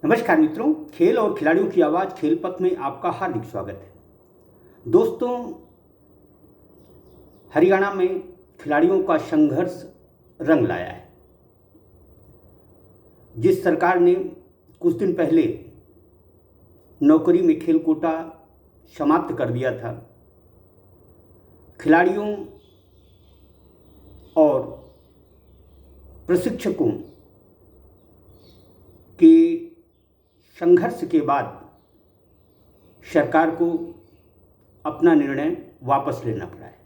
नमस्कार मित्रों, खेल और खिलाड़ियों की आवाज़ खेल पथ में आपका हार्दिक स्वागत है। दोस्तों, हरियाणा में खिलाड़ियों का संघर्ष रंग लाया है। जिस सरकार ने कुछ दिन पहले नौकरी में खेल कोटा समाप्त कर दिया था, खिलाड़ियों और प्रशिक्षकों के संघर्ष के बाद सरकार को अपना निर्णय वापस लेना पड़ा है।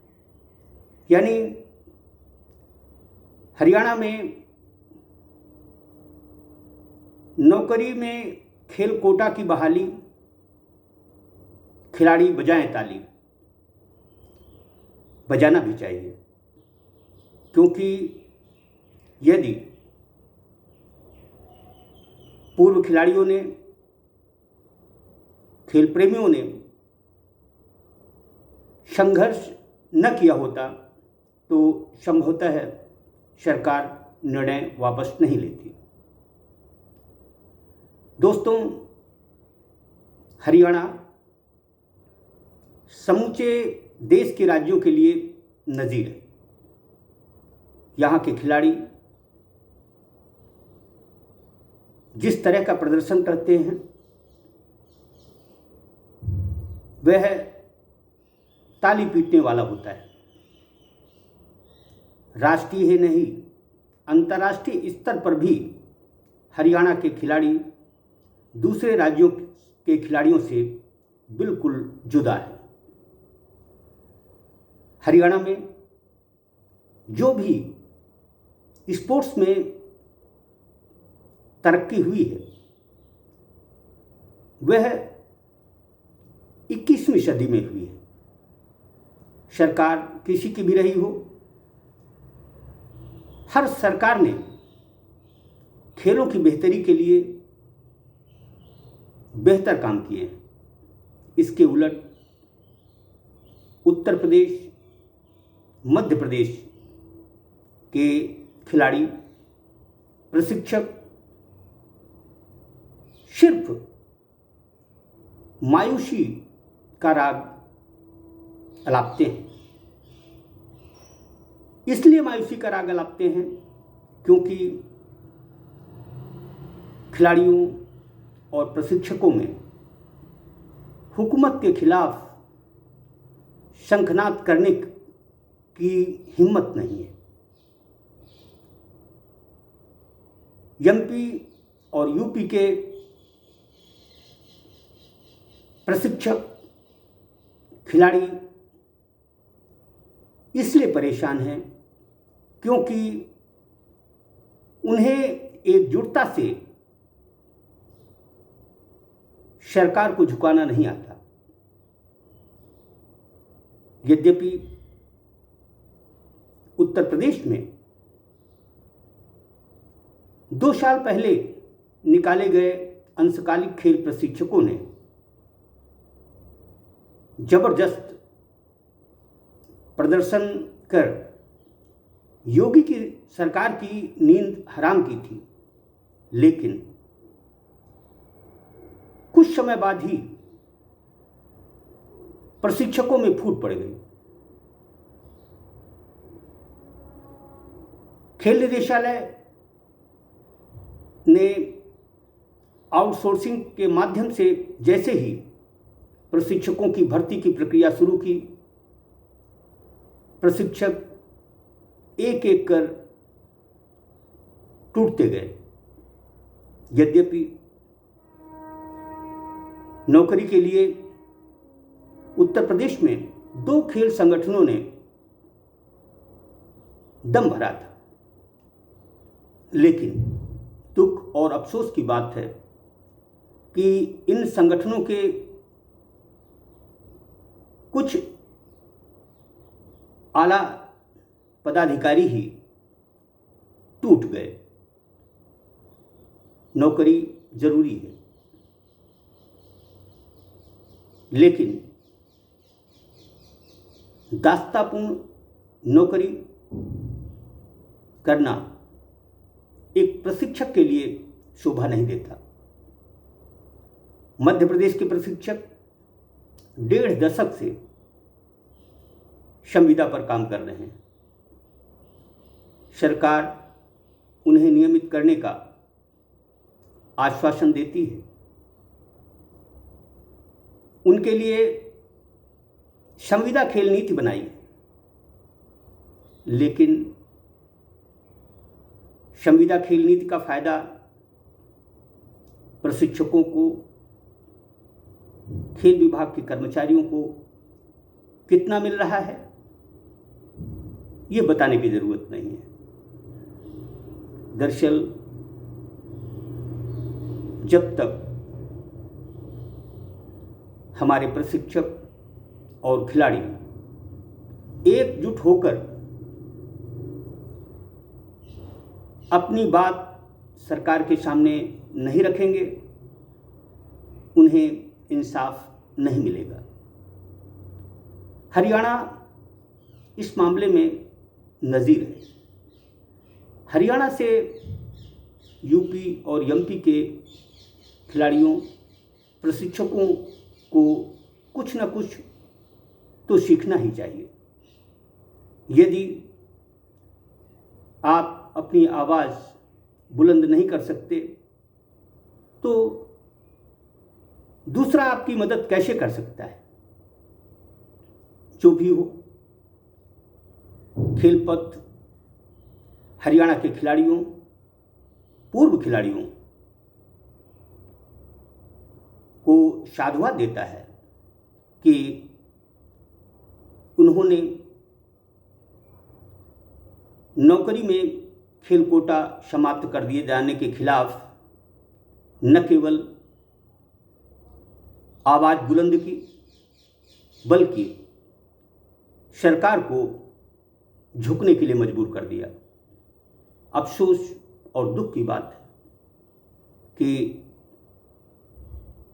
यानी हरियाणा में नौकरी में खेल कोटा की बहाली, खिलाड़ी बजाएं ताली, बजाना भी चाहिए, क्योंकि यदि पूर्व खिलाड़ियों ने, खेल प्रेमियों ने संघर्ष न किया होता तो संभवतः सरकार निर्णय वापस नहीं लेती। दोस्तों, हरियाणा समूचे देश के राज्यों के लिए नज़ीर है। यहाँ के खिलाड़ी जिस तरह का प्रदर्शन करते हैं वह ताली पीटने वाला होता है। राष्ट्रीय ही नहीं, अंतर्राष्ट्रीय स्तर पर भी हरियाणा के खिलाड़ी दूसरे राज्यों के खिलाड़ियों से बिल्कुल जुदा है। हरियाणा में जो भी स्पोर्ट्स में तरक्की हुई है वह 21वीं सदी में हुई है। सरकार किसी की भी रही हो, हर सरकार ने खेलों की बेहतरी के लिए बेहतर काम किए हैं। इसके उलट उत्तर प्रदेश, मध्य प्रदेश के खिलाड़ी, प्रशिक्षक सिर्फ मायूसी का राग अलापते हैं। इसलिए मायूसी का राग अलापते हैं क्योंकि खिलाड़ियों और प्रशिक्षकों में हुकूमत के खिलाफ शंखनाद करने की हिम्मत नहीं है। एमपी और यूपी के प्रशिक्षक, खिलाड़ी इसलिए परेशान हैं क्योंकि उन्हें एकजुटता से सरकार को झुकाना नहीं आता। यद्यपि उत्तर प्रदेश में 2 साल पहले निकाले गए अंशकालिक खेल प्रशिक्षकों ने जबरदस्त प्रदर्शन कर योगी की सरकार की नींद हराम की थी, लेकिन कुछ समय बाद ही प्रशिक्षकों में फूट पड़ गई। खेल निदेशालय ने आउटसोर्सिंग के माध्यम से जैसे ही प्रशिक्षकों की भर्ती की प्रक्रिया शुरू की, प्रशिक्षक एक एक कर टूटते गए। यद्यपि नौकरी के लिए उत्तर प्रदेश में 2 खेल संगठनों ने दम भरा था, लेकिन दुख और अफसोस की बात है कि इन संगठनों के कुछ आला पदाधिकारी ही टूट गए। नौकरी जरूरी है, लेकिन दास्तापूर्ण नौकरी करना एक प्रशिक्षक के लिए शोभा नहीं देता। मध्य प्रदेश के प्रशिक्षक 1.5 दशक से संविदा पर काम कर रहे हैं। सरकार उन्हें नियमित करने का आश्वासन देती है। उनके लिए संविदा खेल नीति बनाई है, लेकिन संविदा खेल नीति का फायदा प्रशिक्षकों को, खेल विभाग के कर्मचारियों को कितना मिल रहा है, ये बताने की जरूरत नहीं है। दरअसल जब तक हमारे प्रशिक्षक और खिलाड़ी एकजुट होकर अपनी बात सरकार के सामने नहीं रखेंगे, उन्हें इंसाफ नहीं मिलेगा। हरियाणा इस मामले में नज़ीर है। हरियाणा से यूपी और एमपी के खिलाड़ियों, प्रशिक्षकों को कुछ न कुछ तो सीखना ही चाहिए। यदि आप अपनी आवाज़ बुलंद नहीं कर सकते तो दूसरा आपकी मदद कैसे कर सकता है? जो भी हो, खेलपथ हरियाणा के खिलाड़ियों, पूर्व खिलाड़ियों को साधुवाद देता है कि उन्होंने नौकरी में खेल कोटा समाप्त कर दिए जाने के खिलाफ न केवल आवाज़ बुलंद की, बल्कि सरकार को झुकने के लिए मजबूर कर दिया। अफसोस और दुख की बात है कि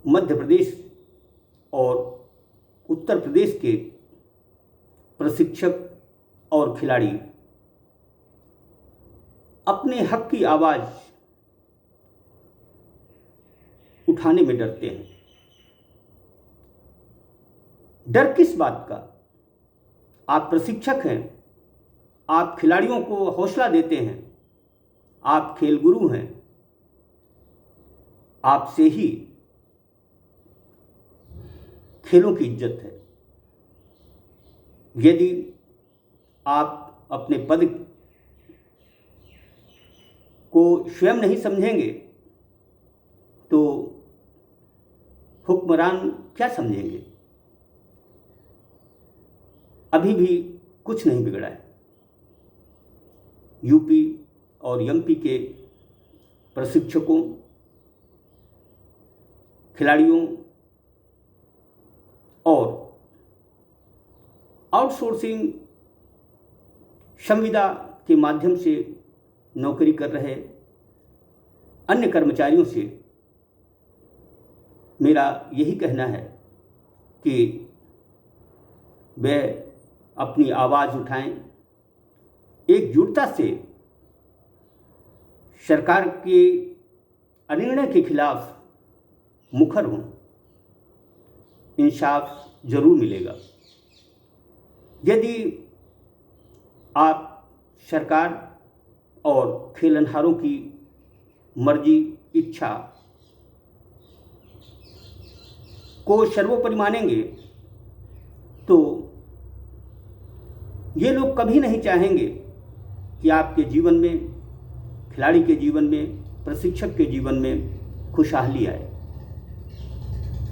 मध्य प्रदेश और उत्तर प्रदेश के प्रशिक्षक और खिलाड़ी अपने हक की आवाज़ उठाने में डरते हैं। डर किस बात का? आप प्रशिक्षक हैं, आप खिलाड़ियों को हौसला देते हैं, आप खेल गुरु हैं, आपसे ही खेलों की इज्जत है। यदि आप अपने पद को स्वयं नहीं समझेंगे तो हुक्मरान क्या समझेंगे? अभी भी कुछ नहीं बिगड़ा है। यूपी और एमपी के प्रशिक्षकों, खिलाड़ियों और आउटसोर्सिंग संविदा के माध्यम से नौकरी कर रहे अन्य कर्मचारियों से मेरा यही कहना है कि वे अपनी आवाज़ उठाएं, एकजुटता से सरकार के अनिर्णय के खिलाफ मुखर हों। इंसाफ जरूर मिलेगा। यदि आप सरकार और खेलनहारों की मर्जी, इच्छा को सर्वोपरि मानेंगे तो ये लोग कभी नहीं चाहेंगे कि आपके जीवन में, खिलाड़ी के जीवन में, प्रशिक्षक के जीवन में खुशहाली आए।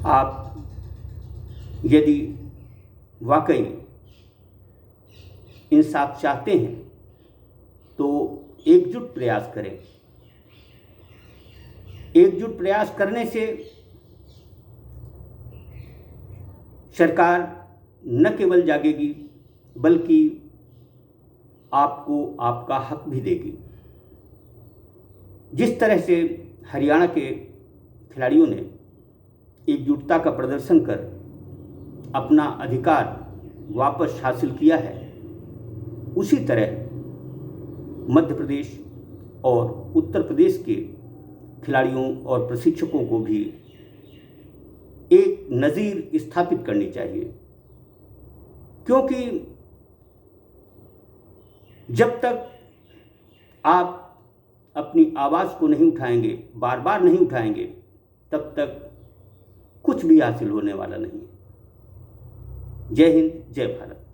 आप यदि वाकई इंसाफ चाहते हैं तो एकजुट प्रयास करें। एकजुट प्रयास करने से सरकार न केवल जागेगी बल्कि आपको आपका हक भी देगी। जिस तरह से हरियाणा के खिलाड़ियों ने एकजुटता का प्रदर्शन कर अपना अधिकार वापस हासिल किया है, उसी तरह मध्य प्रदेश और उत्तर प्रदेश के खिलाड़ियों और प्रशिक्षकों को भी एक नज़ीर स्थापित करनी चाहिए, क्योंकि जब तक आप अपनी आवाज़ को नहीं उठाएंगे, बार बार नहीं उठाएंगे, तब तक कुछ भी हासिल होने वाला नहीं है। जय हिंद, जय भारत।